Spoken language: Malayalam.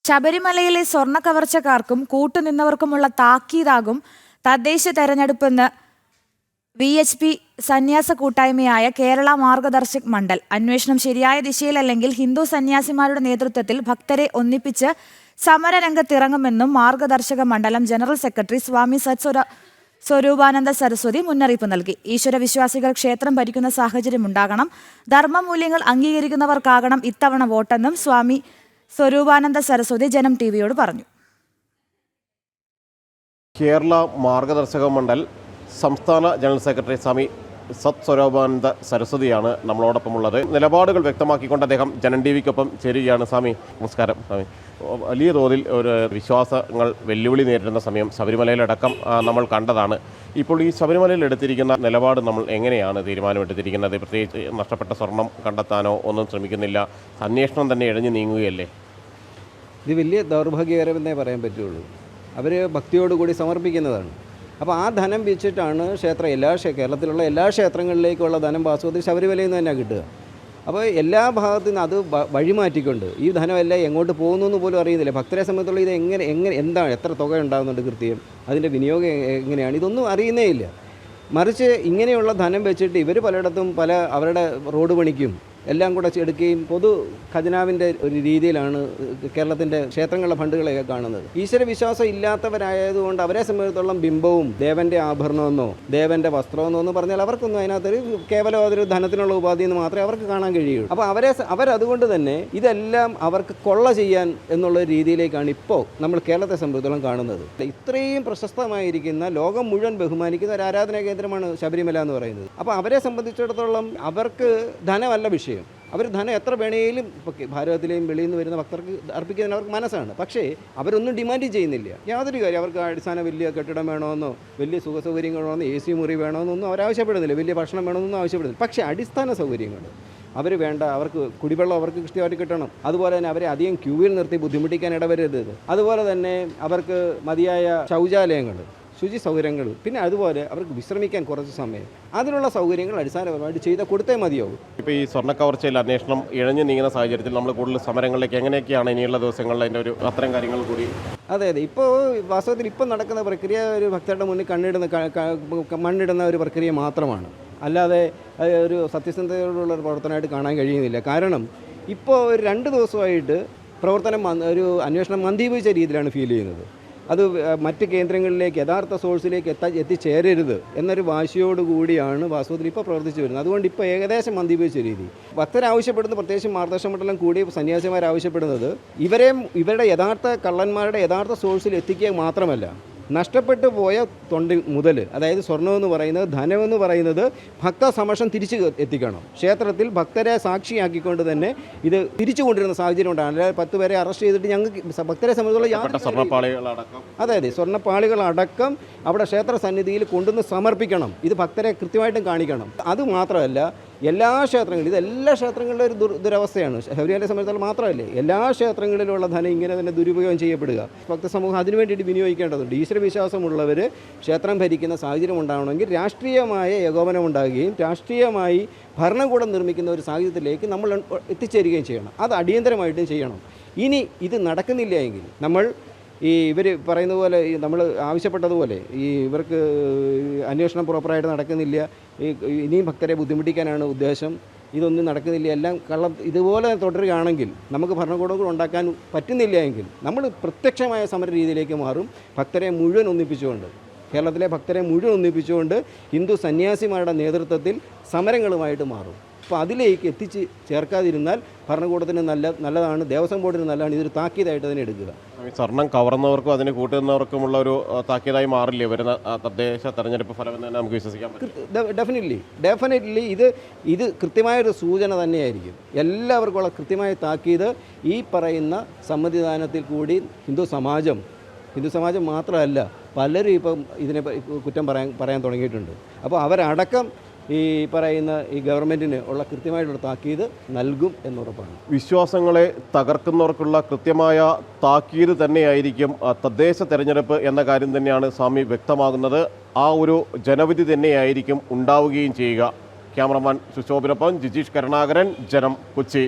ശബരിമലയിലെ സ്വർണ്ണ കവർച്ചക്കാർക്കും കൂട്ടുനിന്നവർക്കുമുള്ള താക്കീതാകും തദ്ദേശ തെരഞ്ഞെടുപ്പെന്ന് VHP സന്യാസ കൂട്ടായ്മയായ കേരള മാർഗദർശക് മണ്ഡൽ. അന്വേഷണം ശരിയായ ദിശയിലല്ലെങ്കിൽ ഹിന്ദു സന്യാസിമാരുടെ നേതൃത്വത്തിൽ ഭക്തരെ ഒന്നിപ്പിച്ച് സമരരംഗത്തിറങ്ങുമെന്നും മാർഗദർശക മണ്ഡലം ജനറൽ സെക്രട്ടറി സ്വാമി സ്വരൂപാനന്ദ സരസ്വതി മുന്നറിയിപ്പ് നൽകി. ഈശ്വരവിശ്വാസികൾ ക്ഷേത്രം ഭരിക്കുന്ന സാഹചര്യമുണ്ടാകണം, ധർമ്മമൂല്യങ്ങൾ അംഗീകരിക്കുന്നവർക്കാകണം ഇത്തവണ വോട്ടെന്നും സ്വാമി സ്വരൂപാനന്ദ സരസ്വതി ജനം ടിവിയോട് പറഞ്ഞു. കേരള മാർഗദർശക മണ്ഡൽ സംസ്ഥാന ജനറൽ സെക്രട്ടറി സ്വാമി സ്വരൂപാനന്ദ സരസ്വതിയാണ് നമ്മളോടൊപ്പമുള്ളത്. നിലപാടുകൾ വ്യക്തമാക്കിക്കൊണ്ട് അദ്ദേഹം ജനം ടിവിക്കൊപ്പം ചേരുകയാണ്. സ്വാമി നമസ്കാരം. സ്വാമി, വലിയ തോതിൽ ഒരു വിശ്വാസങ്ങൾ വെല്ലുവിളി നേരിടുന്ന സമയം ശബരിമലയിലടക്കം നമ്മൾ കണ്ടതാണ്. ഇപ്പോൾ ഈ ശബരിമലയിൽ എടുത്തിരിക്കുന്ന നിലപാട് നമ്മൾ എങ്ങനെയാണ് തീരുമാനമെടുത്തിരിക്കുന്നത്? പ്രത്യേകിച്ച് നഷ്ടപ്പെട്ട സ്വർണം കണ്ടെത്താനോ ഒന്നും ശ്രമിക്കുന്നില്ല, അന്വേഷണം തന്നെ ഇഴഞ്ഞു നീങ്ങുകയല്ലേ? ഇത് വലിയ ദൗർഭാഗ്യകരമെന്നേ പറയാൻ പറ്റുള്ളൂ. അവർ ഭക്തിയോടുകൂടി സമർപ്പിക്കുന്നതാണ്. അപ്പോൾ ആ ധനം വെച്ചിട്ടാണ് കേരളത്തിലുള്ള എല്ലാ ക്ഷേത്രങ്ങളിലേക്കുള്ള ധനം വാസ്തവത്തിൽ ശബരിമലയിൽ നിന്ന് തന്നെ കിട്ടുക. അപ്പോൾ എല്ലാ ഭാഗത്തു നിന്ന് അത് വഴിമാറ്റിക്കൊണ്ട് ഈ ധനമെല്ലാം എങ്ങോട്ട് പോകുന്നു എന്ന് പോലും അറിയുന്നില്ല. ഭക്തരെ സംബന്ധിച്ചുള്ള ഇത് എന്താണ്, എത്ര തുക ഉണ്ടാകുന്നുണ്ട്, കൃത്യം അതിൻ്റെ വിനിയോഗം എങ്ങനെയാണ്, ഇതൊന്നും അറിയുന്നേ ഇല്ല. മറിച്ച് ഇങ്ങനെയുള്ള ധനം വെച്ചിട്ട് ഇവർ പലയിടത്തും അവരുടെ റോഡ് പണിക്കും എല്ലാം കൂടെ എടുക്കുകയും പൊതു ഖജനാവിൻ്റെ ഒരു രീതിയിലാണ് കേരളത്തിൻ്റെ ക്ഷേത്രങ്ങളുടെ ഫണ്ടുകളെയൊക്കെ കാണുന്നത്. ഈശ്വരവിശ്വാസം ഇല്ലാത്തവരായതുകൊണ്ട് അവരെ സംബന്ധിച്ചിടത്തോളം ബിംബവും ദേവൻ്റെ ആഭരണമെന്നോ ദേവൻ്റെ വസ്ത്രമെന്നോ എന്ന് പറഞ്ഞാൽ അവർക്കൊന്നും അതിനകത്തൊരു കേവലം അതൊരു ധനത്തിനുള്ള ഉപാധി എന്ന് മാത്രമേ അവർക്ക് കാണാൻ കഴിയുള്ളൂ. അപ്പോൾ അവരതുകൊണ്ട് തന്നെ ഇതെല്ലാം അവർക്ക് കൊള്ള ചെയ്യാൻ എന്നുള്ള രീതിയിലേക്കാണ് ഇപ്പോൾ നമ്മൾ കേരളത്തെ സംബന്ധിച്ചിടത്തോളം കാണുന്നത്. ഇത്രയും പ്രശസ്തമായിരിക്കുന്ന ലോകം മുഴുവൻ ബഹുമാനിക്കുന്ന ഒരു ആരാധനാ കേന്ദ്രമാണ് ശബരിമല എന്ന് പറയുന്നത്. അപ്പോൾ അവരെ സംബന്ധിച്ചിടത്തോളം അവർക്ക് ധനമല്ല വിഷയം. അവർ ധനം എത്ര വേണേലും ഇപ്പോൾ ഭാരതത്തിലെയും വെളിയിൽ നിന്ന് വരുന്ന ഭക്തർക്ക് അർപ്പിക്കുന്നതിന് അവർക്ക് മനസ്സാണ്. പക്ഷേ അവരൊന്നും ഡിമാൻഡ് ചെയ്യുന്നില്ല. യാതൊരു കാര്യം അവർക്ക് അടിസ്ഥാന വലിയ കെട്ടിടം വേണമെന്നോ വലിയ സുഖസൗകര്യങ്ങൾ വേണമെന്നോ AC മുറി വേണമെന്നൊന്നും അവർ ആവശ്യപ്പെടുന്നില്ല, വലിയ ഭക്ഷണം വേണമെന്നൊന്നും ആവശ്യപ്പെടുന്നില്ല. പക്ഷേ അടിസ്ഥാന സൗകര്യങ്ങൾ അവർ വേണ്ട, അവർക്ക് കുടിവെള്ളം അവർക്ക് കൃത്യമായിട്ട് കിട്ടണം. അതുപോലെ തന്നെ അവരെ അധികം ക്യൂവിൽ നിർത്തി ബുദ്ധിമുട്ടിക്കാൻ ഇടവരരുത്. അതുപോലെ തന്നെ അവർക്ക് മതിയായ ശൗചാലയങ്ങൾ, ശുചി സൗകര്യങ്ങൾ, പിന്നെ അതുപോലെ അവർക്ക് വിശ്രമിക്കാൻ കുറച്ച് സമയം, അതിനുള്ള സൗകര്യങ്ങൾ അടിസ്ഥാനപരമായിട്ട് ചെയ്താൽ കൊടുത്തേ മതിയാവും. ഇപ്പോൾ ഈ സ്വർണ്ണ കവർച്ചയിൽ അന്വേഷണം ഇഴഞ്ഞു നീങ്ങുന്ന സാഹചര്യത്തിൽ നമ്മൾ കൂടുതൽ സമരങ്ങളിലേക്ക് എങ്ങനെയൊക്കെയാണ് ഇനിയുള്ള ദിവസങ്ങളിൽ അതിൻ്റെ ഒരു അത്തരം കാര്യങ്ങൾ കൂടി? അതെ, ഇപ്പോൾ വാസ്തവത്തിൽ ഇപ്പോൾ നടക്കുന്ന പ്രക്രിയ ഒരു ഭക്തരുടെ മുന്നിൽ മണ്ണിടുന്ന ഒരു പ്രക്രിയ മാത്രമാണ്. അല്ലാതെ ഒരു സത്യസന്ധതയോടുള്ള ഒരു പ്രവർത്തനമായിട്ട് കാണാൻ കഴിയുന്നില്ല. കാരണം ഇപ്പോൾ ഒരു 2 ദിവസമായിട്ട് ഒരു അന്വേഷണം മന്ദീഭവിച്ച രീതിയിലാണ് ഫീൽ ചെയ്യുന്നത്. അത് മറ്റ് കേന്ദ്രങ്ങളിലേക്ക് യഥാർത്ഥ സോഴ്സിലേക്ക് എത്തിച്ചേരരുത് എന്നൊരു വാശിയോടുകൂടിയാണ് വാസ്തവത്തിൽ ഇപ്പോൾ പ്രവർത്തിച്ചു വരുന്നത്. അതുകൊണ്ട് ഇപ്പോൾ ഏകദേശം മന്ദീഭവിച്ച രീതി ഭക്തരാവശ്യപ്പെടുന്നത്, പ്രത്യേകിച്ച് മാർഗദർശക മണ്ഡലം കൂടി സന്യാസിമാരാവശ്യപ്പെടുന്നത് ഇവരുടെ യഥാർത്ഥ കള്ളന്മാരുടെ യഥാർത്ഥ സോഴ്സിൽ എത്തിക്കുക മാത്രമല്ല, നഷ്ടപ്പെട്ടു പോയ തൊണ്ടി മുതൽ, അതായത് സ്വർണ്ണമെന്ന് പറയുന്നത്, ധനമെന്ന് പറയുന്നത് ഭക്തസമക്ഷം തിരിച്ച് എത്തിക്കണം. ക്ഷേത്രത്തിൽ ഭക്തരെ സാക്ഷിയാക്കിക്കൊണ്ട് തന്നെ ഇത് തിരിച്ചു കൊണ്ടിരുന്ന സാഹചര്യം ഉണ്ടാണ്. അല്ലാതെ 10 പേരെ അറസ്റ്റ് ചെയ്തിട്ട് ഞങ്ങൾക്ക് ഭക്തരെ സംബന്ധിച്ചുള്ള അതായത് സ്വർണ്ണപ്പാളികളടക്കം അവിടെ ക്ഷേത്ര സന്നിധിയിൽ കൊണ്ടുവന്ന് സമർപ്പിക്കണം. ഇത് ഭക്തരെ കൃത്യമായിട്ടും കാണിക്കണം. അതുമാത്രമല്ല, എല്ലാ ക്ഷേത്രങ്ങളിലും ഒരു ദുരവസ്ഥയാണ്. ശബരിമലയെ സംബന്ധിച്ചിടത്തോളം മാത്രമല്ല, എല്ലാ ക്ഷേത്രങ്ങളിലുള്ള ധനം ഇങ്ങനെ തന്നെ ദുരുപയോഗം ചെയ്യപ്പെടുക. ഭക്തസമൂഹം അതിനു വേണ്ടിയിട്ട് വിനിയോഗിക്കേണ്ടതുണ്ട്. ഈശ്വരവിശ്വാസമുള്ളവർ ക്ഷേത്രം ഭരിക്കുന്ന സാഹചര്യം ഉണ്ടാവണമെങ്കിൽ രാഷ്ട്രീയമായ ഏകോപനം ഉണ്ടാകുകയും രാഷ്ട്രീയമായി ഭരണകൂടം നിർമ്മിക്കുന്ന ഒരു സാഹചര്യത്തിലേക്ക് നമ്മൾ എത്തിച്ചേരുകയും ചെയ്യണം. അത് അടിയന്തരമായിട്ടും ചെയ്യണം. ഇനി ഇത് നടക്കുന്നില്ല എങ്കിൽ നമ്മൾ ഇവർ പറയുന്ന പോലെ, നമ്മൾ ആവശ്യപ്പെട്ടതുപോലെ ഇവർക്ക് അന്വേഷണം പ്രോപ്പറായിട്ട് നടക്കുന്നില്ല, ഇനിയും ഭക്തരെ ബുദ്ധിമുട്ടിക്കാനാണ് ഉദ്ദേശം, ഇതൊന്നും നടക്കുന്നില്ല, എല്ലാം ഇതുപോലെ തുടരുകയാണെങ്കിൽ, നമുക്ക് ഭരണകൂടങ്ങൾ ഉണ്ടാക്കാൻ പറ്റുന്നില്ല എങ്കിൽ നമ്മൾ പ്രത്യക്ഷമായ സമര രീതിയിലേക്ക് മാറും. കേരളത്തിലെ ഭക്തരെ മുഴുവൻ ഒന്നിപ്പിച്ചുകൊണ്ട് ഹിന്ദു സന്യാസിമാരുടെ നേതൃത്വത്തിൽ സമരങ്ങളുമായിട്ട് മാറും. അപ്പോൾ അതിലേക്ക് എത്തിച്ച് ചേർക്കാതിരുന്നാൽ ഭരണകൂടത്തിന് നല്ലതാണ്, ദേവസ്വം ബോർഡിന് നല്ലതാണ്. ഇതൊരു താക്കീതായിട്ട് തന്നെ എടുക്കുക. സ്വർണം കവർന്നവർക്കും അതിന് കൂട്ടുന്നവർക്കുമുള്ള ഒരു താക്കീതായി മാറില്ലേ വരുന്ന തദ്ദേശ തെരഞ്ഞെടുപ്പ് ഫലം എന്ന് തന്നെ നമുക്ക് വിശ്വസിക്കാൻ പറ്റും? ഡെഫിനറ്റ്ലി ഇത് കൃത്യമായൊരു സൂചന തന്നെയായിരിക്കും. എല്ലാവർക്കുമുള്ള കൃത്യമായ താക്കീത് ഈ പറയുന്ന സമ്മതിദാനത്തിൽ കൂടി ഹിന്ദു സമാജം മാത്രമല്ല, പലരും ഇപ്പം ഇതിനെ കുറ്റം പറയാൻ തുടങ്ങിയിട്ടുണ്ട്. അപ്പോൾ അവരടക്കം ഈ പറയുന്ന ഈ ഗവൺമെൻറ്റിന് ഉള്ള കൃത്യമായിട്ടുള്ള താക്കീത് നൽകും എന്നുറപ്പാണ്. വിശ്വാസങ്ങളെ തകർക്കുന്നവർക്കുള്ള കൃത്യമായ താക്കീത് തന്നെയായിരിക്കും തദ്ദേശ തെരഞ്ഞെടുപ്പ് എന്ന കാര്യം തന്നെയാണ് സ്വാമി വ്യക്തമാകുന്നത്. ആ ഒരു ജനവിധി തന്നെയായിരിക്കും ഉണ്ടാവുകയും ചെയ്യുക. ക്യാമറമാൻ സുശോഭിനൊപ്പം ജിജീഷ് കരുണാകരൻ, ജനം, കൊച്ചി.